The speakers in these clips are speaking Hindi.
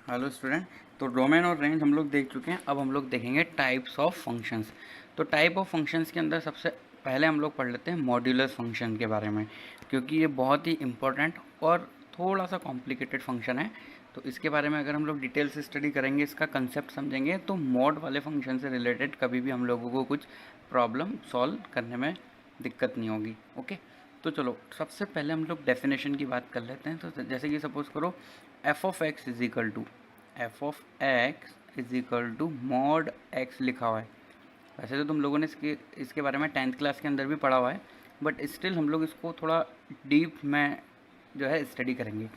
Hello student. तो डोमेन और रेंज हम लोग देख चुके हैं। अब हम लोग देखेंगे टाइप्स ऑफ फंक्शंस। तो टाइप ऑफ फंक्शंस के अंदर सबसे पहले हम लोग पढ़ लेते हैं मॉड्यूलस फंक्शन के बारे में, क्योंकि ये बहुत ही इम्पोर्टेंट और थोड़ा सा कॉम्प्लिकेटेड फंक्शन है। तो इसके बारे में अगर हम लोग डिटेल से स्टडी करेंगे, इसका कंसेप्ट समझेंगे, तो मॉड वाले फंक्शन से रिलेटेड कभी भी हम लोगों को कुछ प्रॉब्लम सॉल्व करने में दिक्कत नहीं होगी। ओके, तो चलो सबसे पहले हम लोग डेफिनेशन की बात कर लेते हैं। तो जैसे कि सपोज करो F of X is equal to mod X लिखा हुआ है। वैसे तो तुम लोगों ने इसके बारे में 10th क्लास के अंदर भी पढ़ा हुआ है, बट स्टिल हम लोग इसको थोड़ा डीप में जो है स्टडी करेंगे।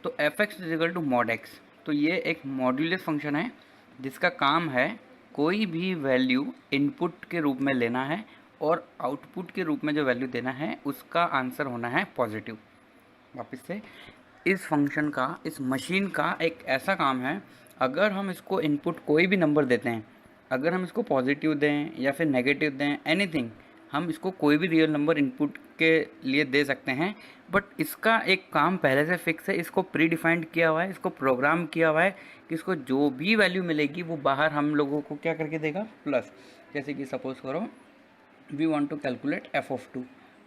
तो F X is equal to mod X, तो ये एक मॉड्यूलस फंक्शन है जिसका काम है कोई भी वैल्यू इनपुट के रूप में लेना है और आउटपुट के रूप में जो वैल्यू देना है उसका आंसर होना है पॉजिटिव। वापस से, इस फंक्शन का, इस मशीन का एक ऐसा काम है, अगर हम इसको इनपुट कोई भी नंबर देते हैं, अगर हम इसको पॉजिटिव दें या फिर नेगेटिव दें, एनीथिंग, हम इसको कोई भी रियल नंबर इनपुट के लिए दे सकते हैं। बट इसका एक काम पहले से फिक्स है, इसको प्री डिफाइंड किया हुआ है, इसको प्रोग्राम किया हुआ है कि इसको जो भी वैल्यू मिलेगी वो बाहर हम लोगों को क्या करके देगा, प्लस। जैसे कि सपोज करो we want to calculate F of two,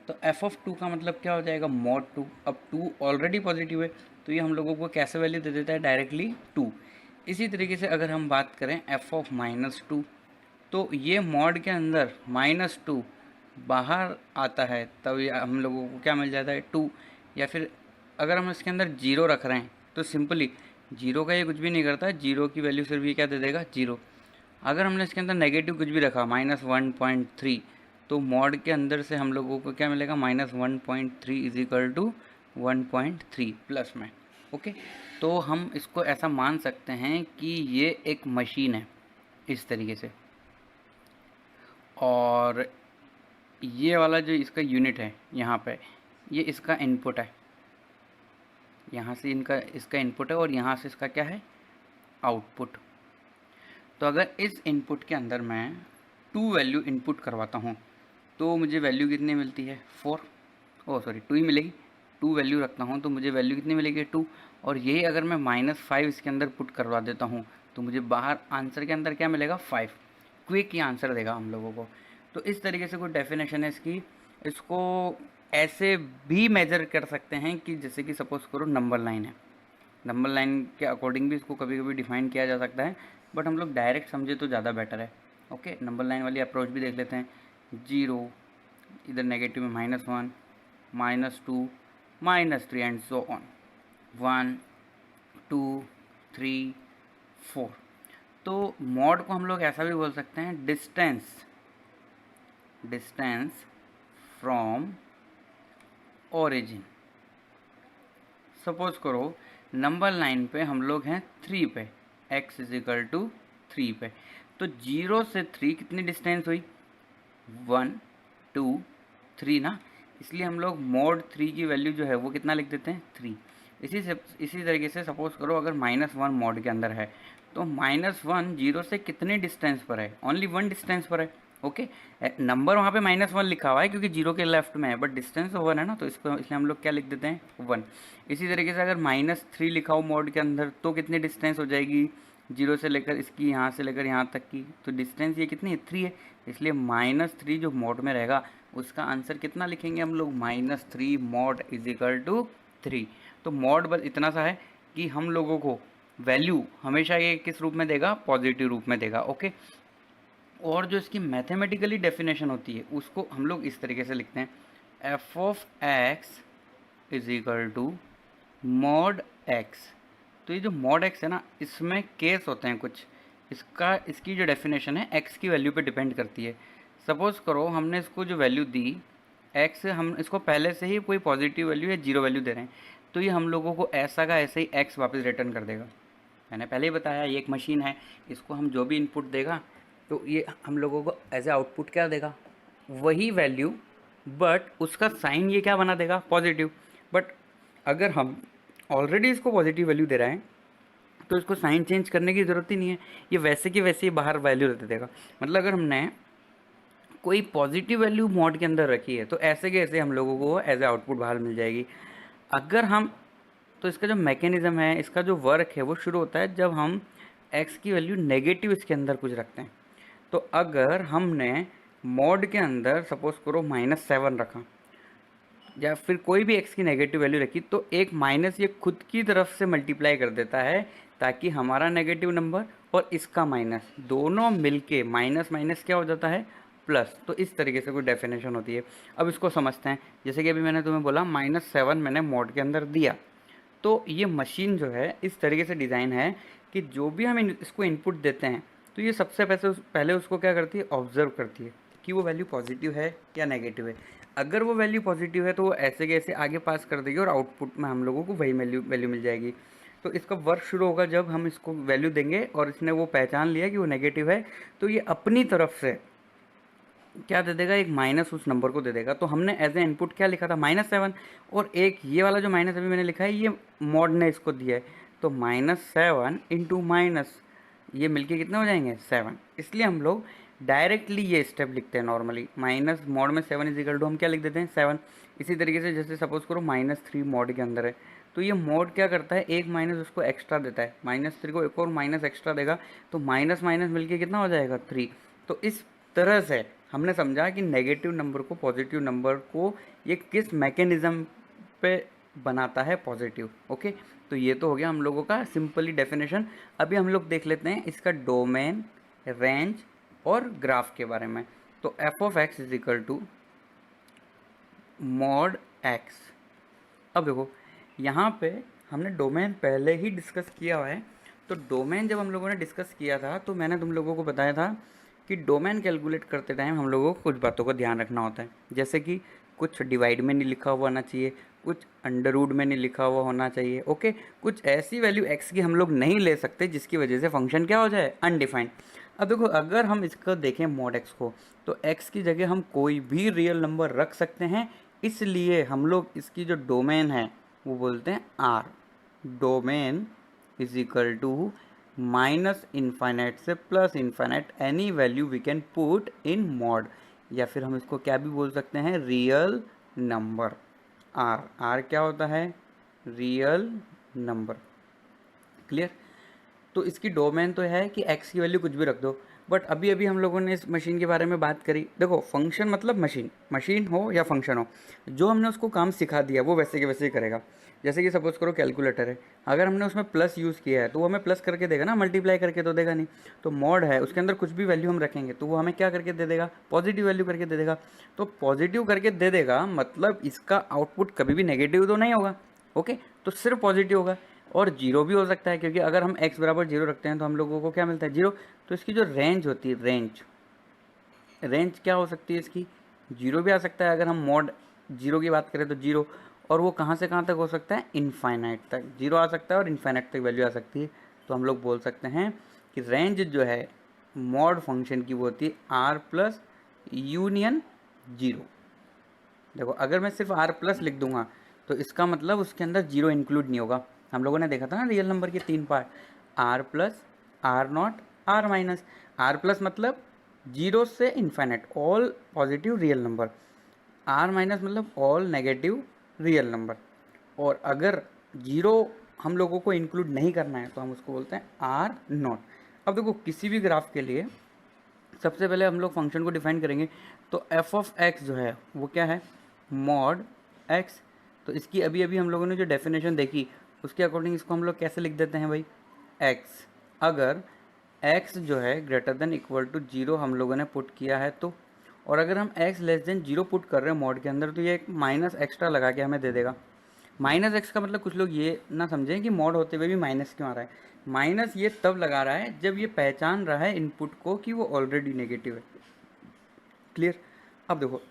तो एफ ऑफ टू का मतलब क्या हो जाएगा, मॉड टू। अब टू ऑलरेडी पॉजिटिव है, तो ये हम लोगों को कैसे वैल्यू दे देता है, डायरेक्टली टू। इसी तरीके से अगर हम बात करें एफ ऑफ माइनस टू, तो ये मॉड के अंदर माइनस टू बाहर आता है, तब ये हम लोगों को क्या मिल जाता है, टू। या फिर अगर हम इसके अंदर जीरो रख रहे हैं, तो सिंपली जीरो का ये कुछ भी नहीं करता, जीरो की वैल्यू सिर्फ ये क्या दे देगा, जीरो। अगर हमने इसके अंदर नेगेटिव कुछ भी रखा, -1.3, तो मॉड के अंदर से हम लोगों को क्या मिलेगा, -1.3 इज इक्वल टू 1.3 प्लस में। ओके, तो हम इसको ऐसा मान सकते हैं कि ये एक मशीन है इस तरीके से, और ये वाला जो इसका यूनिट है यहाँ पे, ये इसका इनपुट है, यहाँ से इसका इनपुट है और यहाँ से इसका क्या है, आउटपुट। तो अगर इस इनपुट के अंदर मैं टू वैल्यू इनपुट करवाता हूँ, तो मुझे वैल्यू कितनी मिलती है, 4, ओ सॉरी 2 ही मिलेगी। टू वैल्यू रखता हूँ तो मुझे वैल्यू कितनी मिलेगी, 2। और यही अगर मैं -5 इसके अंदर पुट करवा देता हूँ, तो मुझे बाहर आंसर के अंदर क्या मिलेगा, 5। क्विक ही आंसर देगा हम लोगों को। तो इस तरीके से कोई डेफिनेशन है इसकी। इसको ऐसे भी मेजर कर सकते हैं कि जैसे कि सपोज करो नंबर लाइन है, नंबर लाइन के अकॉर्डिंग भी इसको कभी कभी डिफाइन किया जा सकता है, बट हम लोग डायरेक्ट समझे तो ज़्यादा बेटर है। ओके, नंबर लाइन वाली अप्रोच भी देख लेते हैं। जीरो, इधर नेगेटिव में -1, -2, -3 एंड सो ऑन, 1, 2, 3, 4। तो मॉड को हम लोग ऐसा भी बोल सकते हैं, डिस्टेंस फ्रॉम ओरिजिन। सपोज करो नंबर लाइन पे हम लोग हैं 3 पे, x इज इक्वल टू 3 पे, तो 0 से 3 कितनी डिस्टेंस हुई, 1, 2, 3 ना। इसलिए हम लोग मॉड 3 की वैल्यू जो है वो कितना लिख देते हैं, 3। इसी तरीके से सपोज करो अगर -1 मॉड के अंदर है, तो -1 जीरो से कितने डिस्टेंस पर है, ओनली 1 डिस्टेंस पर है। ओके, नंबर वहाँ पे -1 लिखा हुआ है क्योंकि जीरो के लेफ्ट में है, बट डिस्टेंस तो 1 है ना, तो इसको इसलिए हम लोग क्या लिख देते हैं, 1। इसी तरीके से अगर -3 लिखा हो मॉड के अंदर, तो कितनी डिस्टेंस हो जाएगी, जीरो से लेकर इसकी यहाँ से लेकर यहाँ तक की, तो डिस्टेंस ये कितनी है, 3 है। इसलिए -3 जो मॉड में रहेगा उसका आंसर कितना लिखेंगे हम लोग, -3 मॉड इज इक्वल टू 3। तो मॉड बस इतना सा है कि हम लोगों को वैल्यू हमेशा ये किस रूप में देगा, पॉजिटिव रूप में देगा। ओके, और जो इसकी मैथमेटिकली डेफिनेशन होती है उसको हम लोग इस तरीके से लिखते हैं, F of X is equal to mod X. तो ये जो मॉड एक्स है ना, इसमें केस होते हैं कुछ, इसकी जो डेफिनेशन है एक्स की वैल्यू पे डिपेंड करती है। सपोज़ करो हमने इसको जो वैल्यू दी एक्स, हम इसको पहले से ही कोई पॉजिटिव वैल्यू या जीरो वैल्यू दे रहे हैं, तो ये हम लोगों को ऐसा का ऐसे ही एक्स वापस रिटर्न कर देगा। मैंने पहले ही बताया ये एक मशीन है, इसको हम जो भी इनपुट देगा तो ये हम लोगों को एज ए आउटपुट क्या देगा, वही वैल्यू, बट उसका साइन ये क्या बना देगा, पॉजिटिव। बट अगर हम ऑलरेडी इसको पॉजिटिव वैल्यू दे रहे हैं, तो इसको साइन चेंज करने की ज़रूरत ही नहीं है, ये वैसे की वैसे ही बाहर वैल्यू दे देगा। मतलब अगर हमने कोई पॉजिटिव वैल्यू मॉड के अंदर रखी है, तो ऐसे के ऐसे हम लोगों को एज ए आउटपुट बाहर मिल जाएगी। अगर हम तो इसका जो मैकेनिज़्म है, इसका जो वर्क है वो शुरू होता है जब हम x की वैल्यू नेगेटिव इसके अंदर कुछ रखते हैं। तो अगर हमने मॉड के अंदर सपोज करो -7 रखा या फिर कोई भी x की नेगेटिव वैल्यू रखी, तो एक माइनस ये खुद की तरफ से मल्टीप्लाई कर देता है ताकि हमारा नेगेटिव नंबर और इसका माइनस दोनों मिलके माइनस माइनस क्या हो जाता है, प्लस। तो इस तरीके से कोई डेफिनेशन होती है। अब इसको समझते हैं। जैसे कि अभी मैंने तुम्हें बोला -7 मैंने मॉड के अंदर दिया, तो ये मशीन जो है इस तरीके से डिज़ाइन है कि जो भी हम इसको इनपुट देते हैं तो ये सबसे पहले उसको क्या करती है, ऑब्जर्व करती है कि वो वैल्यू पॉजिटिव है या नेगेटिव है। अगर वो वैल्यू पॉजिटिव है तो वो ऐसे के ऐसे आगे पास कर देगी और आउटपुट में हम लोगों को वही वैल्यू मिल जाएगी। तो इसका वर्क शुरू होगा जब हम इसको वैल्यू देंगे और इसने वो पहचान लिया कि वो नेगेटिव है, तो ये अपनी तरफ से क्या दे देगा, एक माइनस उस नंबर को दे देगा। तो हमने एज ए इनपुट क्या लिखा था, -7, और एक ये वाला जो माइनस अभी मैंने लिखा है ये मॉड ने इसको दिया है। तो -7 इंटू माइनस ये मिलके कितने हो जाएंगे, 7। इसलिए हम लोग डायरेक्टली ये स्टेप लिखते हैं नॉर्मली, माइनस मॉड में 7 इज इक्वल टू हम क्या लिख देते हैं, 7। इसी तरीके से जैसे सपोज करो -3 मॉड के अंदर है, तो ये मॉड क्या करता है, एक माइनस उसको एक्स्ट्रा देता है, -3 को एक और माइनस एक्स्ट्रा देगा, तो माइनस माइनस मिलके कितना हो जाएगा, 3। तो इस तरह से हमने समझा कि नेगेटिव नंबर को, पॉजिटिव नंबर को ये किस मैकेनिज़्म पे बनाता है पॉजिटिव। ओके, तो ये तो हो गया हम लोगों का सिंपली डेफिनेशन। अभी हम लोग देख लेते हैं इसका डोमेन, रेंज और ग्राफ के बारे में। तो f of x is equal to mod x। अब देखो यहाँ पे हमने डोमेन पहले ही डिस्कस किया हुआ है। तो डोमेन जब हम लोगों ने डिस्कस किया था तो मैंने तुम लोगों को बताया था कि डोमेन कैलकुलेट करते टाइम हम लोगों को कुछ बातों का ध्यान रखना होता है, जैसे कि कुछ डिवाइड में नहीं लिखा हुआ होना चाहिए, कुछ अंडर रूट में नहीं लिखा हुआ होना चाहिए। ओके, कुछ ऐसी वैल्यू x की हम लोग नहीं ले सकते जिसकी वजह से फंक्शन क्या हो जाए, अनडिफाइंड। अब देखो अगर हम इसको देखें मॉड x को, तो x की जगह हम कोई भी रियल नंबर रख सकते हैं, इसलिए हम लोग इसकी जो डोमेन है वो बोलते हैं r। Domain is equal to minus infinite से plus infinite any value we can put in mod, या फिर हम इसको क्या भी बोल सकते हैं, रियल नंबर। आर, आर क्या होता है, रियल नंबर। क्लियर। तो इसकी डोमेन तो है कि x की वैल्यू कुछ भी रख दो, बट अभी अभी हम लोगों ने इस मशीन के बारे में बात करी। देखो फंक्शन मतलब मशीन, मशीन हो या फंक्शन हो, जो हमने उसको काम सिखा दिया वो वैसे के वैसे ही करेगा। जैसे कि सपोज करो कैलकुलेटर है, अगर हमने उसमें प्लस यूज़ किया है तो वो हमें प्लस करके देगा ना, मल्टीप्लाई करके तो देगा नहीं। तो मॉड है, उसके अंदर कुछ भी वैल्यू हम रखेंगे तो वो हमें क्या करके दे देगा, पॉजिटिव वैल्यू करके दे देगा। तो पॉजिटिव करके दे देगा मतलब इसका आउटपुट कभी भी नेगेटिव तो नहीं होगा। ओके, तो सिर्फ पॉजिटिव होगा, और जीरो भी हो सकता है, क्योंकि अगर हम x बराबर 0 रखते हैं तो हम लोगों को क्या मिलता है, 0। तो इसकी जो रेंज होती है, रेंज क्या हो सकती है इसकी, 0 भी आ सकता है। अगर हम मॉड 0 की बात करें तो 0, और वो कहाँ से कहाँ तक हो सकता है, इनफाइनाइट तक 0 आ सकता है और इनफाइनाइट तक वैल्यू आ सकती है। तो हम लोग बोल सकते हैं कि रेंज जो है मॉड फंक्शन की वो होती है r प्लस यूनियन 0। देखो अगर मैं सिर्फ r प्लस लिख दूंगा तो इसका मतलब उसके अंदर 0 इंक्लूड नहीं होगा। हम लोगों ने देखा था ना रियल नंबर के 3 part, r plus, r not, r minus. r plus मतलब 0 से infinite, all positive real number. r minus मतलब ऑल नेगेटिव रियल नंबर। और अगर 0 हम लोगों को इंक्लूड नहीं करना है तो हम उसको बोलते हैं r नॉट। अब देखो किसी भी ग्राफ के लिए सबसे पहले हम लोग फंक्शन को डिफाइन करेंगे। तो f ऑफ x जो है वो क्या है, मॉड x। तो इसकी अभी अभी हम लोगों ने जो डेफिनेशन देखी उसके अकॉर्डिंग इसको हम लोग कैसे लिख देते हैं भाई, x। अगर x जो है ग्रेटर देन इक्वल टू 0 हम लोगों ने पुट किया है तो, और अगर हम x लेस देन 0 पुट कर रहे हैं मॉड के अंदर तो ये एक माइनस एक्स्ट्रा लगा के हमें दे देगा। माइनस एक्स का मतलब कुछ लोग ये ना समझें कि मॉड होते हुए भी माइनस क्यों आ रहा है। माइनस ये तब लगा रहा है जब ये पहचान रहा है इनपुट को कि वो ऑलरेडी नेगेटिव है। क्लियर। अब देखो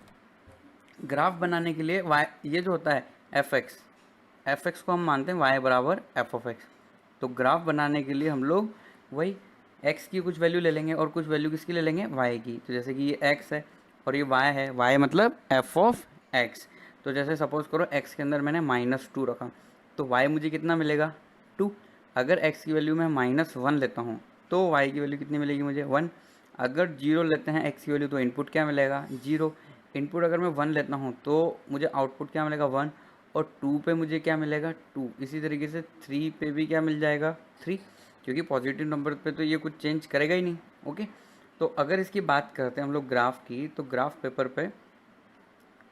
ग्राफ बनाने के लिए y ये जो होता है एफ एक्स को हम मानते हैं y बराबर एफ ऑफ एक्स। तो ग्राफ बनाने के लिए हम लोग वही x की कुछ वैल्यू ले लेंगे और कुछ वैल्यू किसकी ले लेंगे, y की। तो जैसे कि ये x है और ये y है, y मतलब f ऑफ x। तो जैसे सपोज करो x के अंदर मैंने -2 रखा तो y मुझे कितना मिलेगा, 2। अगर x की वैल्यू मैं -1 लेता हूँ तो y की वैल्यू कितनी मिलेगी मुझे, 1। अगर 0 लेते हैं x की वैल्यू तो इनपुट क्या मिलेगा, 0। इनपुट अगर मैं 1 लेता हूँ तो मुझे आउटपुट क्या मिलेगा, 1। और 2 पे मुझे क्या मिलेगा 2। इसी तरीके से 3 पे भी क्या मिल जाएगा 3, क्योंकि पॉजिटिव नंबर पे तो ये कुछ चेंज करेगा ही नहीं। ओके, तो अगर इसकी बात करते हैं हम लोग ग्राफ की, तो ग्राफ पेपर पे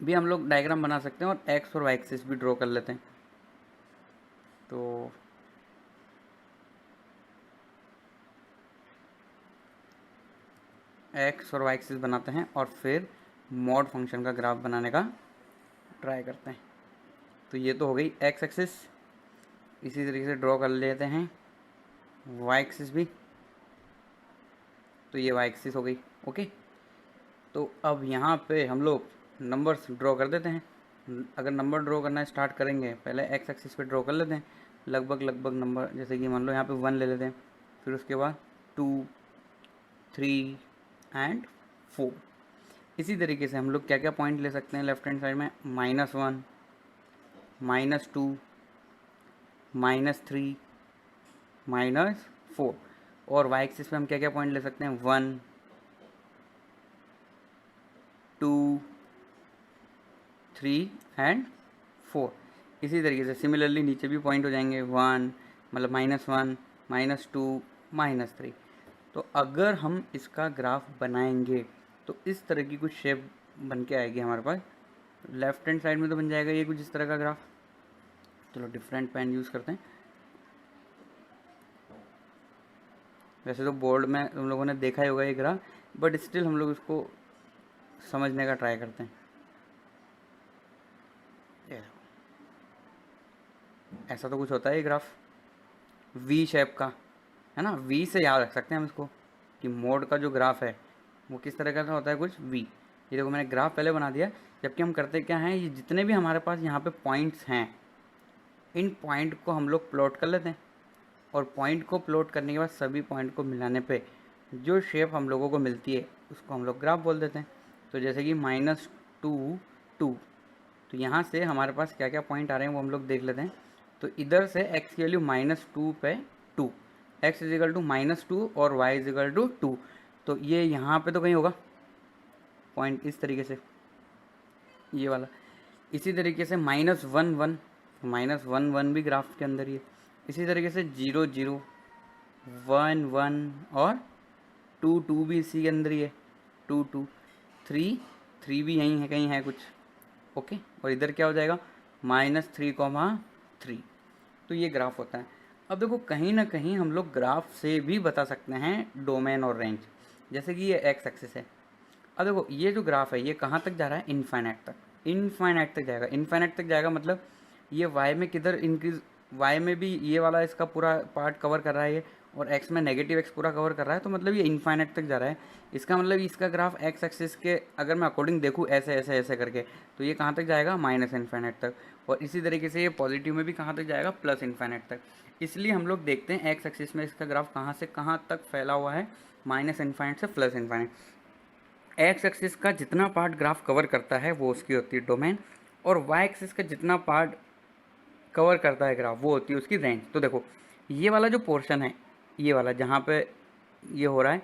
भी हम लोग डायग्राम बना सकते हैं और एक्स और वाई एक्सिस भी ड्रॉ कर लेते हैं। तो एक्स और वाई एक्सिस बनाते हैं और फिर मॉड फंक्शन का ग्राफ बनाने का ट्राई करते हैं। तो ये तो हो गई एक्स एक्सिस, इसी तरीके से ड्रॉ कर लेते हैं वाई एक्सिस भी, तो ये वाई एक्सिस हो गई। ओके, तो अब यहाँ पे हम लोग नंबर्स ड्रॉ कर देते हैं। अगर नंबर ड्रॉ करना स्टार्ट करेंगे, पहले एक्स एक्सिस पे ड्रॉ कर लेते हैं लगभग नंबर, जैसे कि मान लो यहाँ पे 1 ले लेते हैं, फिर उसके बाद 2, 3 एंड 4। इसी तरीके से हम लोग क्या क्या पॉइंट ले सकते हैं लेफ्ट हैंड साइड में, -1, -2, -3, -4। और वाई एक्सिस पे हम क्या क्या पॉइंट ले सकते हैं, 1, 2, 3 एंड 4। इसी तरीके से सिमिलरली नीचे भी पॉइंट हो जाएंगे, 1 मतलब -1, -2, -3। तो अगर हम इसका ग्राफ बनाएंगे तो इस तरह की कुछ शेप बन के आएगी हमारे पास। लेफ्ट हैंड साइड में तो बन जाएगा ये कुछ इस तरह का ग्राफ। चलो डिफरेंट पेन यूज़ करते हैं। वैसे तो बोर्ड में हम लोगों ने देखा ही होगा ये ग्राफ, बट स्टिल हम लोग इसको समझने का ट्राई करते हैं। ऐसा तो कुछ होता है ये ग्राफ, वी शेप का, है ना। वी से याद रख सकते हैं हम इसको कि मोड का जो ग्राफ है वो किस तरह का होता है, कुछ वी। ये देखो मैंने ग्राफ पहले बना दिया। जबकि हम करते क्या हैं, ये जितने भी हमारे पास यहाँ पे पॉइंट्स हैं, इन पॉइंट को हम लोग प्लॉट कर लेते हैं, और पॉइंट को प्लॉट करने के बाद सभी पॉइंट को मिलाने पे जो शेप हम लोगों को मिलती है उसको हम लोग ग्राफ बोल देते हैं। तो जैसे कि -2, 2, तो यहाँ से हमारे पास क्या क्या पॉइंट आ रहे हैं वो हम लोग देख लेते हैं। तो इधर से x की वैल्यू -2 पे 2, x इजिकल टू -2 और y इजिकल टू 2, तो ये यहाँ पे तो कहीं होगा पॉइंट इस तरीके से, ये वाला। इसी तरीके से -1, 1, -1, 1 भी ग्राफ के अंदर ही है। इसी तरीके से 0, 0, 1, 1 और 2, 2 भी इसी के अंदर ही है, 2, 2, 3, 3 भी यहीं है, कहीं है कुछ। ओके, और इधर क्या हो जाएगा -3, 3। तो ये ग्राफ होता है। अब देखो कहीं ना कहीं हम लोग ग्राफ से भी बता सकते हैं डोमेन और रेंज। जैसे कि ये एक्स एक्सिस है। अब देखो ये जो ग्राफ है ये कहाँ तक जा रहा है, इनफाइनाइट तक, इनफाइनाइट तक जाएगा। इनफाइनाइट तक जाएगा मतलब ये वाई में किधर इंक्रीज, वाई में भी ये वाला इसका पूरा पार्ट कवर कर रहा है ये, और एक्स में नेगेटिव एक्स पूरा कवर कर रहा है, तो मतलब ये इनफाइनाइट तक जा रहा है। इसका मतलब इसका ग्राफ एक्स एक्सिस के अगर मैं अकॉर्डिंग देखूँ ऐसे ऐसे ऐसे करके, तो ये कहाँ तक जाएगा, -इनफाइनाइट तक। और इसी तरीके से ये पॉजिटिव में भी कहाँ तक जाएगा, +इनफाइनाइट तक। इसलिए हम लोग देखते हैं एक्स एक्सिस में इसका ग्राफ कहाँ से कहाँ तक फैला हुआ है, -इनफाइनाइट से +इनफाइनाइट। एक्स एक्सिस का जितना पार्ट ग्राफ कवर करता है वो उसकी होती है डोमेन, और वाई एक्सिस का जितना पार्ट कवर करता है ग्राफ वो होती है उसकी रेंज। तो देखो ये वाला जो पोर्शन है, ये वाला जहाँ पे ये हो रहा है,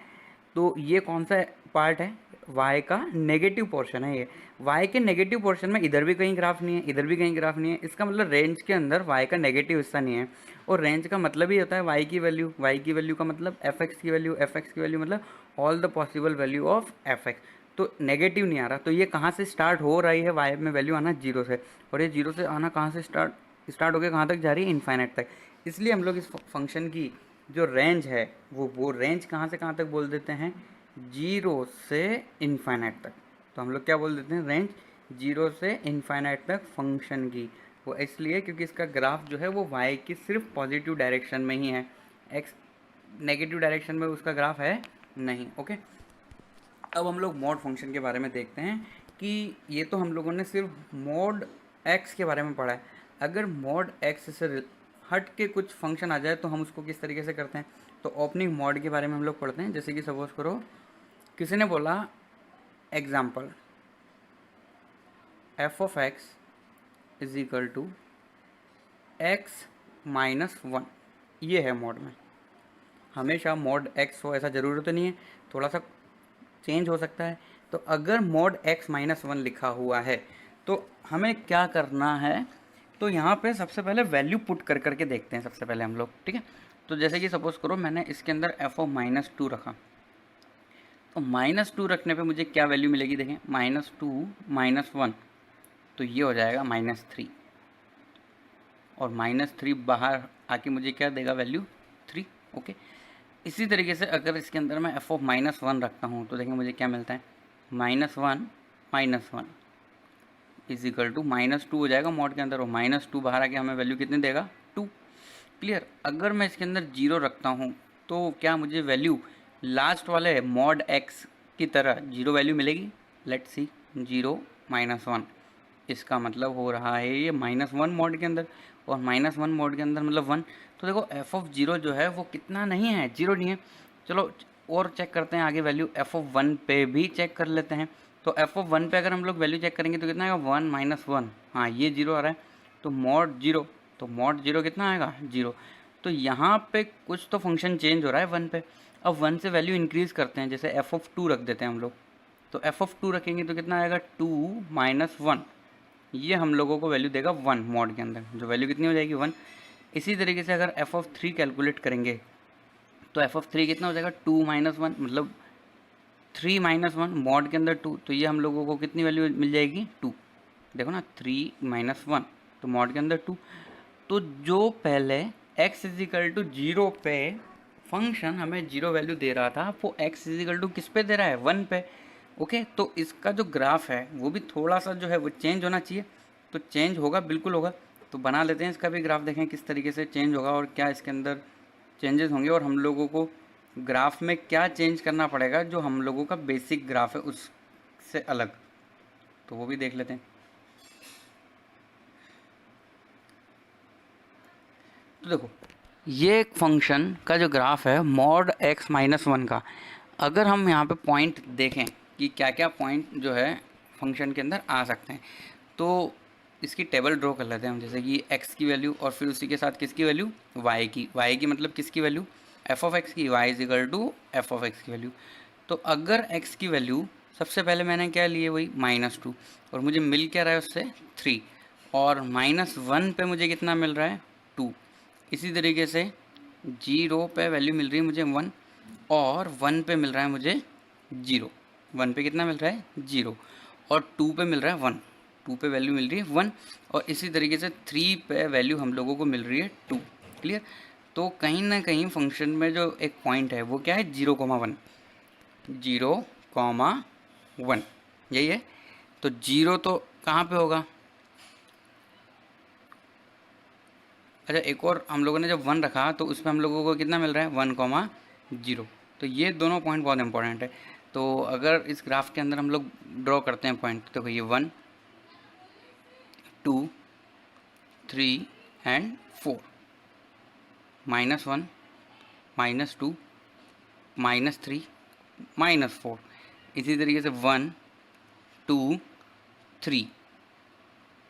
तो ये कौन सा पार्ट है, वाई का नेगेटिव पोर्शन है। ये वाई के नेगेटिव पोर्शन में इधर भी कहीं ग्राफ नहीं है, इधर भी कहीं ग्राफ नहीं है। इसका मतलब रेंज के अंदर वाई का नेगेटिव हिस्सा नहीं है। और रेंज का मतलब ही होता है वाई की वैल्यू, वाई की वैल्यू का मतलब एफ एक्स की वैल्यू, एफ एक्स की वैल्यू मतलब all the possible value of F x. तो नेगेटिव नहीं आ रहा, तो ये कहाँ से स्टार्ट हो रही है, वाई में वैल्यू आना 0 से, और ये 0 से आना कहाँ से स्टार्ट होकर कहाँ तक जा रही है, इनफाइनाइट तक। इसलिए हम लोग इस फंक्शन की जो रेंज है वो रेंज कहाँ से कहाँ तक बोल देते हैं, 0 से इनफाइनाइट तक। तो हम लोग क्या बोल देते हैं, रेंज 0 से इनफाइनाइट तक फंक्शन की। वो इसलिए क्योंकि इसका ग्राफ जो है वो वाई की सिर्फ पॉजिटिव डायरेक्शन में ही है, एक्स नेगेटिव डायरेक्शन में उसका ग्राफ है नहीं। ओके, अब हम लोग मॉड फंक्शन के बारे में देखते हैं कि ये तो हम लोगों ने सिर्फ मॉड एक्स के बारे में पढ़ा है। अगर मॉड एक्स से हट के कुछ फंक्शन आ जाए तो हम उसको किस तरीके से करते हैं। तो ओपनिंग मॉड के बारे में हम लोग पढ़ते हैं। जैसे कि सपोज करो किसी ने बोला example f of x is equal to x-1, ये है मॉड में। हमेशा मॉड x हो ऐसा ज़रूरत नहीं है, थोड़ा सा चेंज हो सकता है। तो अगर मॉड x-1 लिखा हुआ है तो हमें क्या करना है तो यहाँ पे सबसे पहले वैल्यू पुट कर करके देखते हैं सबसे पहले हम लोग, ठीक है। तो जैसे कि सपोज करो मैंने इसके अंदर एफ ऑफ -2 रखा, तो -2 रखने पे मुझे क्या वैल्यू मिलेगी, देखें -2 -1, तो ये हो जाएगा -3, और -3 बाहर आके मुझे क्या देगा वैल्यू 3, ओके। इसी तरीके से अगर इसके अंदर मैं एफ ऑफ -1 रखता हूँ तो देखें मुझे क्या मिलता है, -1 -1 इज इक्वल टू -2 हो जाएगा मॉड के अंदर, और -2 बाहर आके हमें वैल्यू कितनी देगा 2, क्लियर। अगर मैं इसके अंदर 0 रखता हूँ तो क्या मुझे वैल्यू लास्ट वाले मॉड x की तरह 0 वैल्यू मिलेगी, लेट्स सी 0 -1, इसका मतलब हो रहा है ये -1 मॉड के अंदर, और -1 मॉड के अंदर मतलब 1, तो देखो एफ ऑफ 0 जो है वो कितना नहीं है, 0 नहीं है। चलो और चेक करते हैं आगे वैल्यू एफ ऑफ 1 पे भी चेक कर लेते हैं। तो एफ ऑफ 1 पे अगर हम लोग वैल्यू चेक करेंगे तो कितना आएगा 1 -1, हाँ ये 0 आ रहा है, तो मॉड 0, तो मॉड 0 कितना आएगा 0। तो यहाँ पे कुछ तो फंक्शन चेंज हो रहा है 1 पे। अब 1 से वैल्यू इंक्रीज़ करते हैं, जैसे एफ ऑफ 2 रख देते हैं हम लोग, तो एफ ऑफ 2 रखेंगे तो कितना आएगा 2 -1, ये हम लोगों को वैल्यू देगा 1 मॉड के अंदर, जो वैल्यू कितनी हो जाएगी 1। इसी तरीके से अगर एफ ऑफ 3 कैलकुलेट करेंगे तो एफ ऑफ 3 कितना हो जाएगा 2 -1, मतलब 3 -1 मॉड के अंदर 2, तो ये हम लोगों को कितनी वैल्यू मिल जाएगी 2, देखो ना 3 -1, तो मॉड के अंदर 2। तो जो पहले x इज इक्वल टू 0 पे फंक्शन हमें 0 वैल्यू दे रहा था, वो x इज इक्वल टू किस पे दे रहा है 1 पे, ओके। तो इसका जो ग्राफ है वो भी थोड़ा सा जो है वो चेंज होना चाहिए, तो चेंज होगा, बिल्कुल होगा। तो बना लेते हैं इसका भी ग्राफ, देखें किस तरीके से चेंज होगा और क्या इसके अंदर चेंजेस होंगे, और हम लोगों को ग्राफ में क्या चेंज करना पड़ेगा जो हम लोगों का बेसिक ग्राफ है उससे अलग, तो वो भी देख लेते हैं। तो देखो ये एक फंक्शन का जो ग्राफ है मॉड x -1 का, अगर हम यहाँ पे पॉइंट देखें कि क्या क्या पॉइंट जो है फंक्शन के अंदर आ सकते हैं, तो इसकी टेबल ड्रॉ कर लेते हैं हम, जैसे कि x की वैल्यू और फिर उसी के साथ किसकी वैल्यू y की मतलब किसकी वैल्यू f ऑफ x की, y is equal to f of x की वैल्यू। तो अगर x की वैल्यू सबसे पहले मैंने क्या लिए वही -2, और मुझे मिल क्या रहा है उससे 3, और -1 पे मुझे कितना मिल रहा है 2। इसी तरीके से 0 पे वैल्यू मिल रही है मुझे 1, और 1 पे मिल रहा है मुझे 0, 1 पे कितना मिल रहा है 0, और 2 पे मिल रहा है 1, 2 पे वैल्यू मिल रही है 1, और इसी तरीके से 3 पे वैल्यू हम लोगों को मिल रही है 2, क्लियर। तो कहीं ना कहीं फंक्शन में जो एक पॉइंट है वो क्या है 0,1, 0,1 यही है। तो 0 तो कहाँ पे होगा, अच्छा एक और हम लोगों ने जब 1 रखा तो उसमें हम लोगों को कितना मिल रहा है 1,0, तो ये दोनों पॉइंट बहुत इंपॉर्टेंट है। तो अगर इस ग्राफ के अंदर हम लोग ड्रॉ करते हैं पॉइंट, तो ये 1 2 3 एंड 4, -1 -2 -3 -4, इसी तरीके से 1 2 3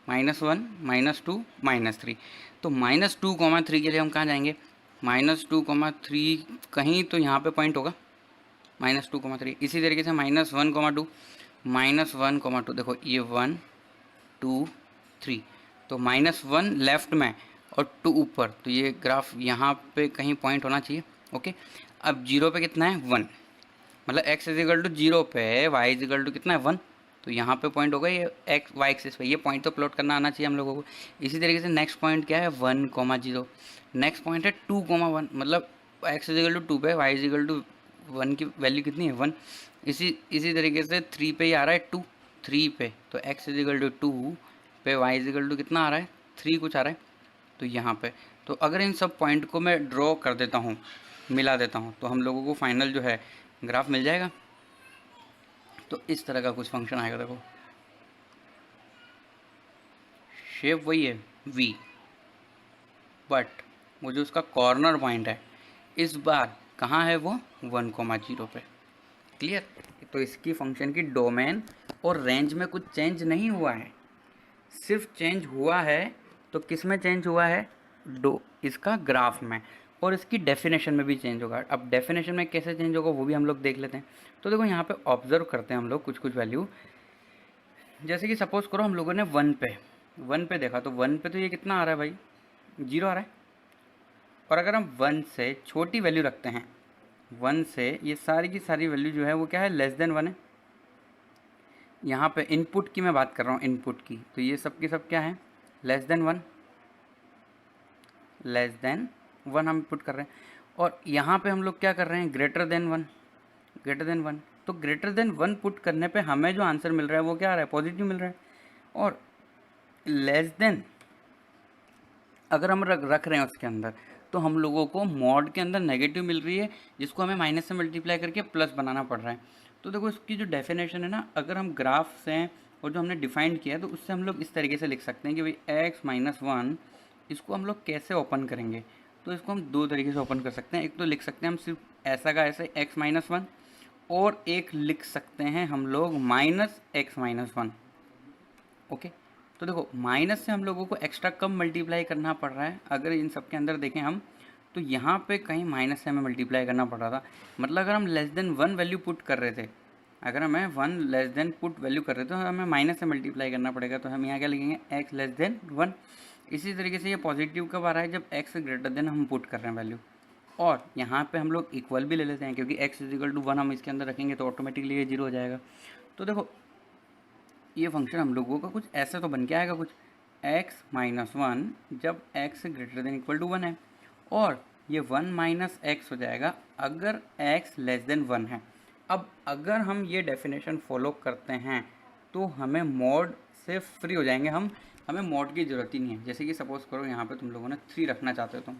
-1 -2 -3। तो -2,3 के लिए हम कहाँ जाएंगे, -2,3 कहीं तो यहाँ पे पॉइंट होगा -2,3। इसी तरीके से -1,2 -1,2, देखो ये 1 2 3, तो -1 लेफ्ट में और 2 ऊपर, तो ये ग्राफ यहाँ पे कहीं पॉइंट होना चाहिए, ओके। अब 0 पे कितना है 1, मतलब x इज इक्वल टू 0 पे y इज इक्वल टू कितना है 1, तो यहाँ पे पॉइंट होगा ये x y एक्सिस पे, ये पॉइंट तो प्लॉट करना आना चाहिए हम लोगों को। इसी तरीके से नेक्स्ट पॉइंट क्या है 1,0, नेक्स्ट पॉइंट है 2,1, मतलब x इज इक्वल टू 2 पे y इज इक्वल टू 1 की वैल्यू कितनी है 1। इसी तरीके से 3 पे ही आ रहा है 2, 3 पे, तो x इज इक्वल टू 2 पे y इज इक्वल टू कितना आ रहा है 3 कुछ आ रहा है, तो यहाँ पे। तो अगर इन सब पॉइंट को मैं ड्रॉ कर देता हूँ, मिला देता हूँ, तो हम लोगों को फाइनल जो है ग्राफ मिल जाएगा। तो इस तरह का कुछ फंक्शन आएगा, देखो शेप वही है v, बट वो जो उसका कॉर्नर पॉइंट है इस बार कहाँ है वो 1,0 पे, क्लियर। तो इसकी फंक्शन की डोमेन और रेंज में कुछ चेंज नहीं हुआ है, सिर्फ चेंज हुआ है तो किस में चेंज हुआ है इसका ग्राफ में, और इसकी डेफिनेशन में भी चेंज होगा। अब डेफिनेशन में कैसे चेंज होगा वो भी हम लोग देख लेते हैं। तो देखो यहाँ पे ऑब्जर्व करते हैं हम लोग कुछ कुछ वैल्यू, जैसे कि सपोज करो हम लोगों ने 1 पे 1 पे देखा तो 1 पे तो ये कितना आ रहा है भाई, 0 आ रहा है। और अगर हम 1 से छोटी वैल्यू रखते हैं, 1 से ये सारी की सारी वैल्यू जो है वो क्या है, लेस देन 1 है। यहाँ पे इनपुट की मैं बात कर रहा हूँ, इनपुट की, तो ये सब की सब क्या है, लेस देन 1, लेस देन 1 हम पुट कर रहे हैं। और यहाँ पे हम लोग क्या कर रहे हैं, ग्रेटर देन 1, ग्रेटर देन 1। तो ग्रेटर देन 1 पुट करने पे हमें जो आंसर मिल रहा है वो क्या आ रहा है, पॉजिटिव मिल रहा है। और लेस देन अगर हम रख रहे हैं उसके अंदर, तो हम लोगों को मॉड के अंदर नेगेटिव मिल रही है, जिसको हमें माइनस से मल्टीप्लाई करके प्लस बनाना पड़ रहा है। तो देखो इसकी जो डेफिनेशन है ना, अगर हम ग्राफ से और जो हमने डिफाइंड किया है तो उससे हम लोग इस तरीके से लिख सकते हैं कि भाई x-1 इसको हम लोग कैसे ओपन करेंगे। तो इसको हम दो तरीके से ओपन कर सकते हैं। एक तो लिख सकते हैं हम सिर्फ ऐसा का ऐसे x-1, और एक लिख सकते हैं हम लोग -x-1। ओके, तो देखो माइनस से हम लोगों को एक्स्ट्रा कम मल्टीप्लाई करना पड़ रहा है। अगर इन सब के अंदर देखें हम, तो यहाँ पे कहीं माइनस से हमें मल्टीप्लाई करना पड़ रहा था। मतलब अगर हम लेस देन 1 वैल्यू पुट कर रहे थे, अगर हमें 1 लेस देन पुट वैल्यू कर रहे थे, तो हमें माइनस से मल्टीप्लाई करना पड़ेगा। तो हम यहाँ क्या लिखेंगे, x लेस देन 1। इसी तरीके से ये पॉजिटिव कब आ रहा है, जब x ग्रेटर देन हम पुट कर रहे हैं वैल्यू। और यहाँ पे हम लोग इक्वल भी ले लेते हैं, क्योंकि x=1 हम इसके अंदर रखेंगे तो ऑटोमेटिकली ये 0 हो जाएगा। तो देखो ये फंक्शन हम लोगों का कुछ ऐसा तो बन के आएगा, कुछ x-1 जब x greater than equal to 1 है, और ये 1 माइनस एक्स हो जाएगा अगर x लेस देन 1 है। अब अगर हम ये डेफिनेशन फॉलो करते हैं तो हमें मॉड से फ्री हो जाएंगे हम, हमें मॉड की ज़रूरत ही नहीं है। जैसे कि सपोज करो यहाँ पे तुम लोगों ने 3 रखना चाहते हो तुम,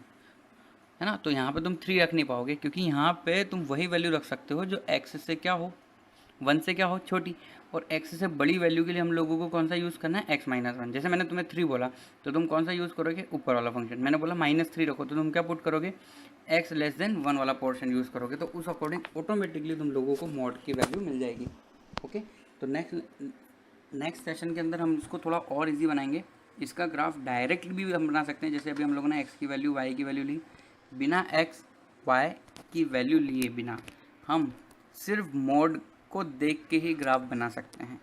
है ना, तो यहाँ पे तुम 3 रख नहीं पाओगे, क्योंकि यहाँ पे तुम वही वैल्यू रख सकते हो जो x से क्या हो, 1 से क्या हो, छोटी। और x से बड़ी वैल्यू के लिए हम लोगों को कौन सा यूज़ करना है, x-1। जैसे मैंने तुम्हें 3 बोला तो तुम कौन सा यूज़ करोगे, ऊपर वाला फंक्शन। मैंने बोला -3 रखो, तो तुम क्या पुट करोगे, x लेस देन 1 वाला पोर्शन यूज़ करोगे। तो उस अकॉर्डिंग ऑटोमेटिकली तुम लोगों को मॉड की वैल्यू मिल जाएगी। ओके, तो नेक्स्ट सेशन के अंदर हम इसको थोड़ा और ईजी बनाएंगे। इसका ग्राफ डायरेक्टली भी हम बना सकते हैं, जैसे अभी हम लोगों ने x की वैल्यू, y की वैल्यू ली, बिना x y की वैल्यू लिए बिना हम सिर्फ मॉड को देख के ही ग्राफ बना सकते हैं।